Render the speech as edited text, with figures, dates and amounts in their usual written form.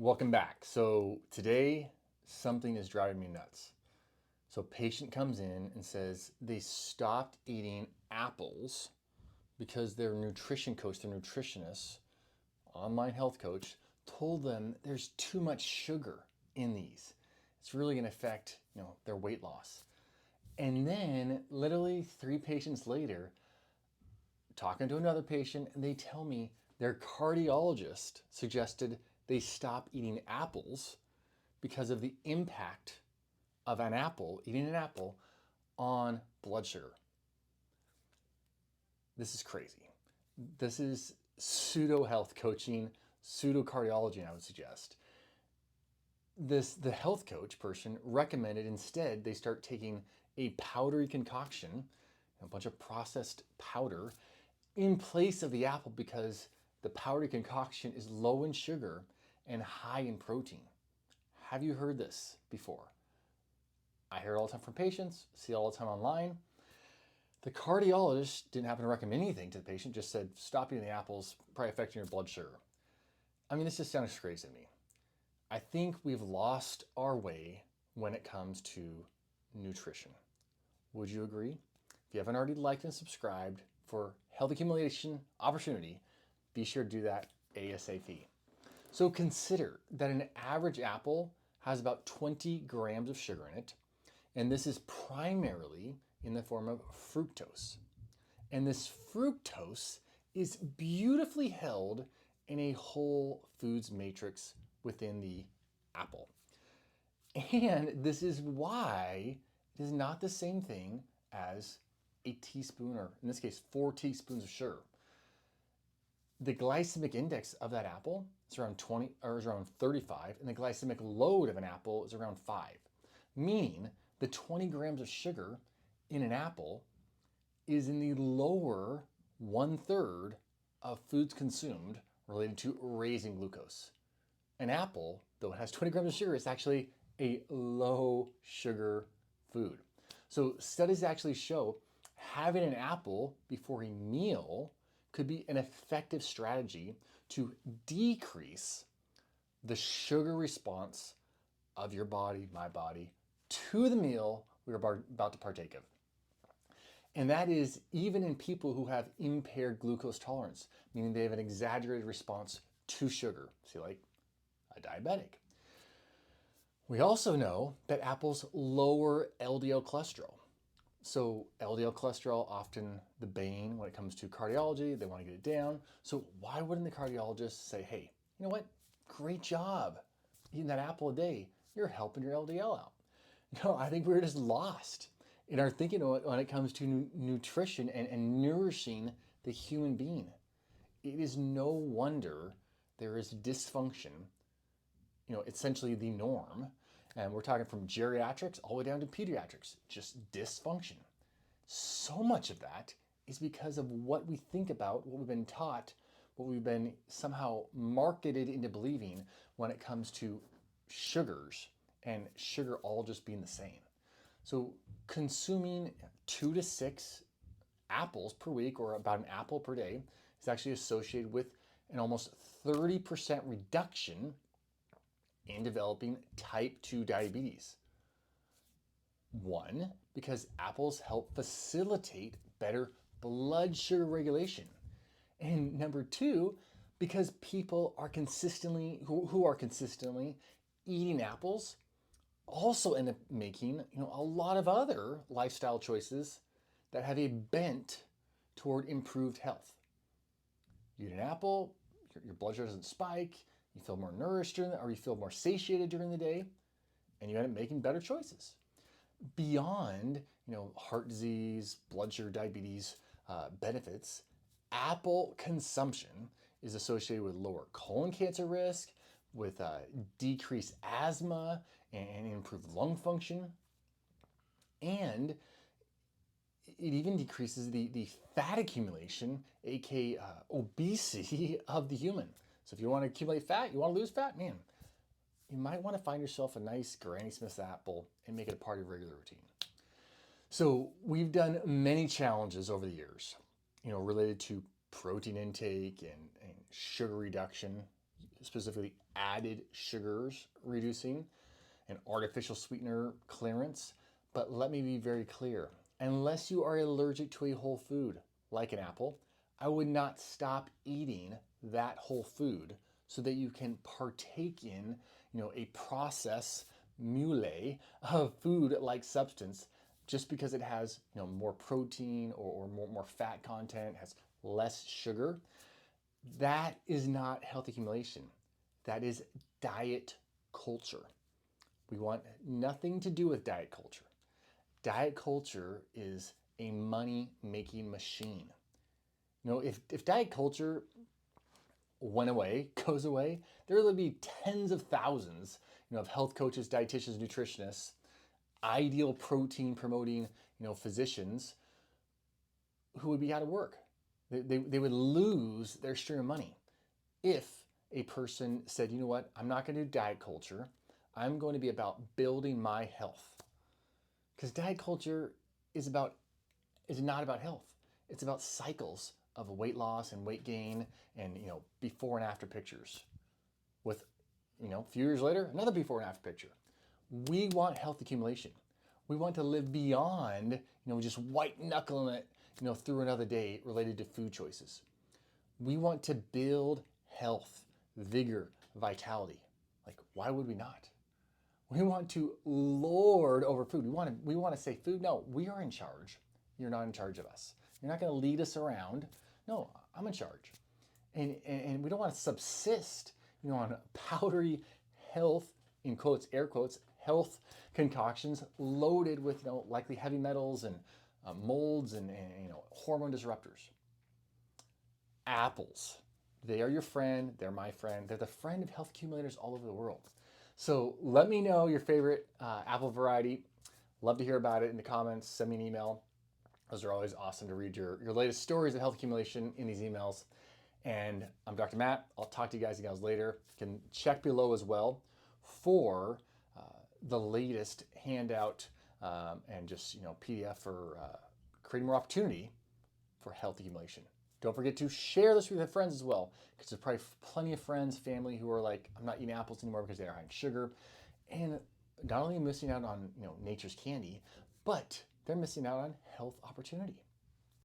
Welcome back. So today, something is driving me nuts. So patient comes in and says they stopped eating apples because their nutrition coach, their nutritionist, online health coach, told them there's too much sugar in these. It's really going to affect, their weight loss. And then literally 3 patients later, talking to another patient, and they tell me their cardiologist suggested they stop eating apples because of the impact of eating an apple, on blood sugar. This is crazy. This is pseudo health coaching, pseudo cardiology, I would suggest. The health coach person recommended instead they start taking a powdery concoction, a bunch of processed powder, in place of the apple because the powdery concoction is low in sugar and high in protein. Have you heard this before? I hear it all the time from patients, see it all the time online. The cardiologist didn't happen to recommend anything to the patient, just said, stop eating the apples, probably affecting your blood sugar. I mean, this just sounds crazy to me. I think we've lost our way when it comes to nutrition. Would you agree? If you haven't already liked and subscribed for health accumulation opportunity, be sure to do that ASAP. So consider that an average apple has about 20 grams of sugar in it, and this is primarily in the form of fructose. And this fructose is beautifully held in a whole foods matrix within the apple. And this is why it is not the same thing as a teaspoon, or in this case, 4 teaspoons of sugar. The glycemic index of that apple is around 20 or is around 35, and the glycemic load of an apple is around 5, meaning the 20 grams of sugar in an apple is in the lower 1/3 of foods consumed related to raising glucose. An apple, though it has 20 grams of sugar, is actually a low sugar food. So studies actually show having an apple before a meal could be an effective strategy to decrease the sugar response of your body, my body, to the meal we are about to partake of. And that is even in people who have impaired glucose tolerance, meaning they have an exaggerated response to sugar, see, like a diabetic. We also know that apples lower LDL cholesterol. So LDL cholesterol, often the bane when it comes to cardiology, they want to get it down. So why wouldn't the cardiologist say, hey, you know what? Great job eating that apple a day. You're helping your LDL out. No, I think we're just lost in our thinking when it comes to nutrition and nourishing the human being. It is no wonder there is dysfunction, essentially the norm. And we're talking from geriatrics all the way down to pediatrics, just dysfunction. So much of that is because of what we think about, what we've been taught, what we've been somehow marketed into believing when it comes to sugars and sugar all just being the same. So consuming 2 to 6 apples per week, or about an apple per day, is actually associated with an almost 30% reduction in developing type 2 diabetes. One, because apples help facilitate better blood sugar regulation. And number 2, because people are who are consistently eating apples also end up making a lot of other lifestyle choices that have a bent toward improved health. You eat an apple, your blood sugar doesn't spike, you feel more nourished or you feel more satiated during the day, and you end up making better choices. Beyond heart disease, blood sugar, diabetes benefits, apple consumption is associated with lower colon cancer risk, with decreased asthma and improved lung function. And it even decreases the fat accumulation, aka obesity of the human. So if you want to accumulate fat, you want to lose fat, man, you might want to find yourself a nice Granny Smith's apple and make it a part of your regular routine. So we've done many challenges over the years, related to protein intake and sugar reduction, specifically added sugars reducing and artificial sweetener clearance. But let me be very clear. Unless you are allergic to a whole food, like an apple, I would not stop eating that whole food so that you can partake in, a process mule of food-like substance just because it has, more protein or more fat content, has less sugar. That is not health accumulation. That is diet culture. We want nothing to do with diet culture. Diet culture is a money-making machine. If diet culture went away, goes away, there would be tens of thousands, of health coaches, dietitians, nutritionists, ideal protein promoting, physicians who would be out of work. They would lose their stream of money if a person said, you know what, I'm not going to do diet culture. I'm going to be about building my health. Because diet culture is not about health. It's about cycles of weight loss and weight gain and before and after pictures. With a few years later, another before and after picture. We want health accumulation. We want to live beyond just white knuckling it through another day related to food choices. We want to build health, vigor, vitality. Like, why would we not? We want to lord over food. We want to say, food, no, we are in charge. You're not in charge of us. You're not going to lead us around. No, I'm in charge. And we don't want to subsist, on powdery health, in quotes, air quotes, health concoctions loaded with, likely heavy metals and molds and hormone disruptors. Apples. They are your friend. They're my friend. They're the friend of health accumulators all over the world. So let me know your favorite apple variety. Love to hear about it in the comments. Send me an email. Those are always awesome to read your latest stories of health accumulation in these emails. And I'm Dr. Matt. I'll talk to you guys and gals later. You can check below as well for the latest handout and just PDF for creating more opportunity for health accumulation. Don't forget to share this with your friends as well, because there's probably plenty of friends, family who are like, I'm not eating apples anymore because they are high in sugar. And not only missing out on nature's candy, but they're missing out on health opportunity.